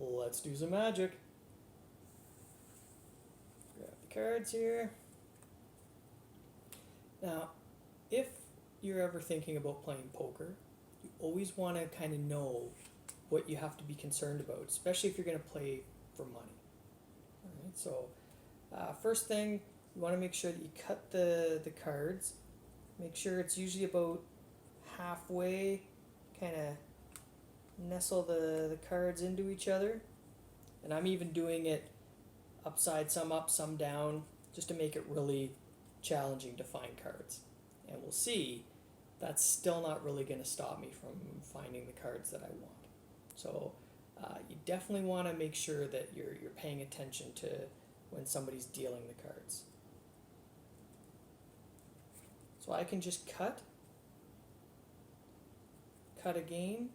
Let's do some magic. Grab the cards here. Now, if you're ever thinking about playing poker, you always want to kind of know what you have to be concerned about, especially if you're going to play for money. All right, so first thing, you want to make sure that you cut the cards. Make sure it's usually about halfway, kind of nestle the cards into each other. And I'm even doing it upside, some up, some down, just to make it really challenging to find cards. And we'll see that's still not really going to stop me from finding the cards that I want. So you definitely want to make sure that you're paying attention to when somebody's dealing the cards. So I can just cut again,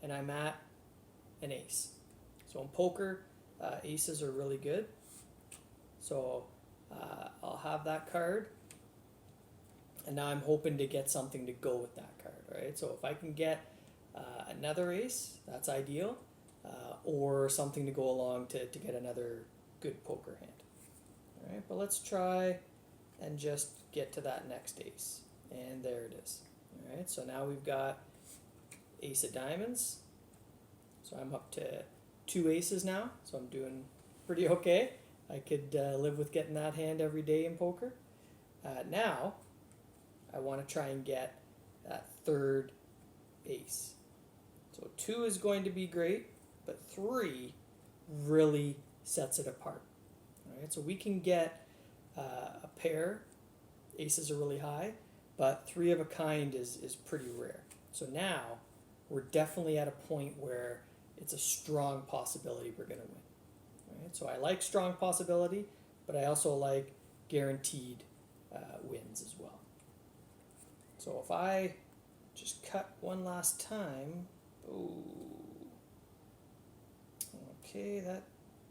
and I'm at an ace. So in poker, aces are really good. So I'll have that card, and now I'm hoping to get something to go with that card, right? So if I can get another ace, that's ideal, or something to go along to get another good poker hand. All right, but let's try and just get to that next ace, and there it is. All right, so now we've got ace of diamonds. So I'm up to 2 aces now, so I'm doing pretty okay. I could live with getting that hand every day in poker. Now, I want to try and get that third ace. So 2 is going to be great, but 3 really sets it apart. All right, so we can get a pair. Aces are really high, but 3 of a kind is pretty rare. So now we're definitely at a point where it's a strong possibility we're going to win. Right? So I like strong possibility, but I also like guaranteed wins as well. So if I just cut one last time, ooh, okay, that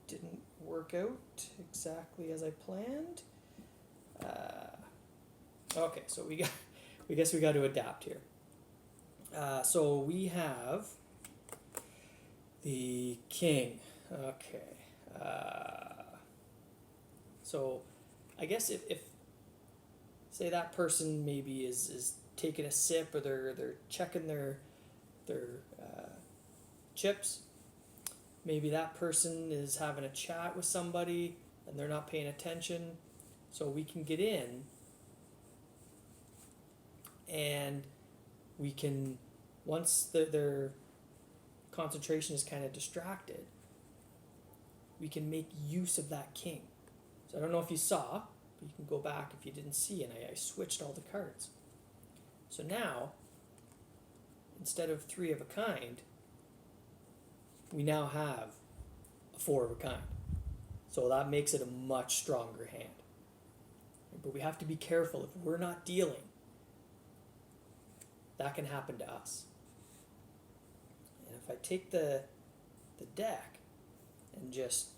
didn't work out exactly as I planned. Okay, so we guess we got to adapt here. So we have the king. Okay. So I guess if say that person maybe is taking a sip, or they're checking their chips, maybe that person is having a chat with somebody and they're not paying attention, so we can get in and we can, once their concentration is kind of distracted, we can make use of that king. So I don't know if you saw, but you can go back if you didn't see, and I switched all the cards. So now, instead of 3 of a kind, we now have a 4 of a kind. So that makes it a much stronger hand. But we have to be careful. If we're not dealing, that can happen to us. And if I take the deck and just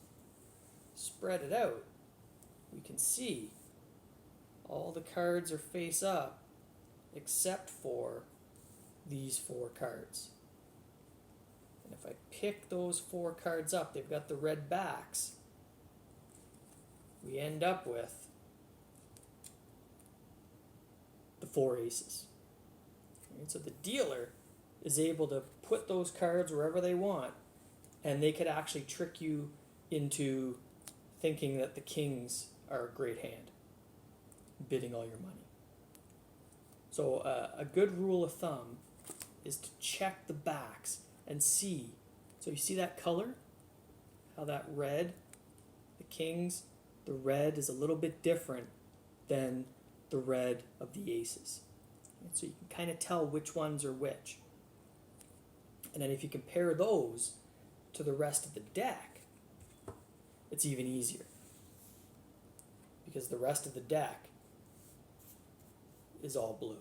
spread it out, we can see all the cards are face up except for these 4 cards. And if I pick those 4 cards up, they've got the red backs, we end up with the 4 aces. Right? So the dealer is able to put those cards wherever they want, and they could actually trick you into thinking that the kings are a great hand, bidding all your money. So a good rule of thumb is to check the backs and see. So you see that color? How that red, the kings, the red is a little bit different than the red of the aces. And so you can kind of tell which ones are which. And then if you compare those to the rest of the deck, it's even easier. Because the rest of the deck is all blue.